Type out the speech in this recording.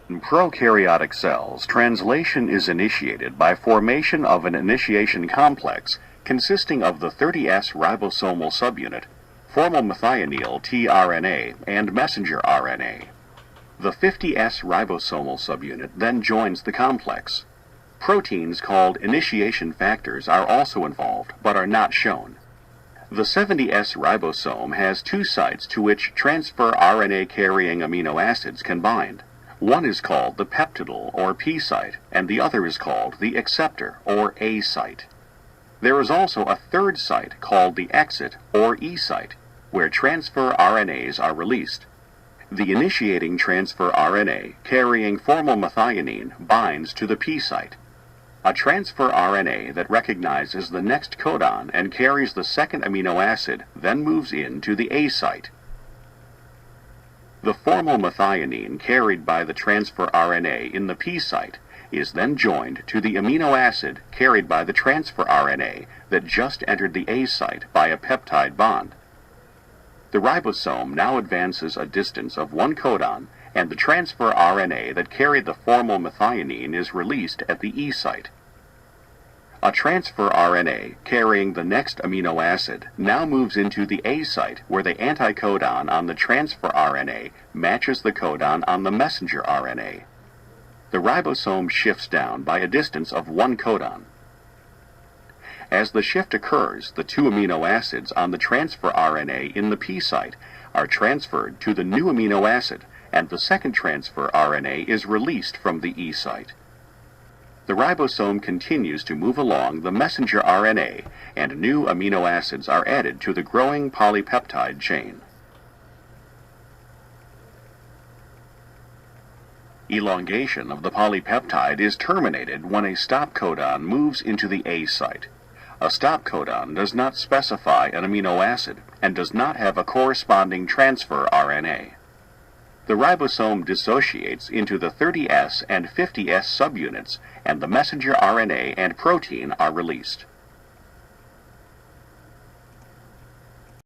In prokaryotic cells, translation is initiated by formation of an initiation complex consisting of the 30S ribosomal subunit, formylmethionine tRNA, and messenger RNA. The 50S ribosomal subunit then joins the complex. Proteins called initiation factors are also involved, but are not shown. The 70S ribosome has two sites to which transfer RNA-carrying amino acids can bind. One is called the peptidyl, or P site, and the other is called the acceptor, or A site. There is also a third site called the exit, or E site, where transfer RNAs are released. The initiating transfer RNA carrying formylmethionine binds to the P site. A transfer RNA that recognizes the next codon and carries the second amino acid then moves into the A site. The formylmethionine carried by the transfer RNA in the P site is then joined to the amino acid carried by the transfer RNA that just entered the A site by a peptide bond. The ribosome now advances a distance of one codon, and the transfer RNA that carried the formylmethionine is released at the E site. A transfer RNA carrying the next amino acid now moves into the A site, where the anticodon on the transfer RNA matches the codon on the messenger RNA. The ribosome shifts down by a distance of one codon. As the shift occurs, the two amino acids on the transfer RNA in the P site are transferred to the new amino acid, and the second transfer RNA is released from the E site. The ribosome continues to move along the messenger RNA, and new amino acids are added to the growing polypeptide chain. Elongation of the polypeptide is terminated when a stop codon moves into the A site. A stop codon does not specify an amino acid and does not have a corresponding transfer RNA. The ribosome dissociates into the 30S and 50S subunits, and the messenger RNA and protein are released.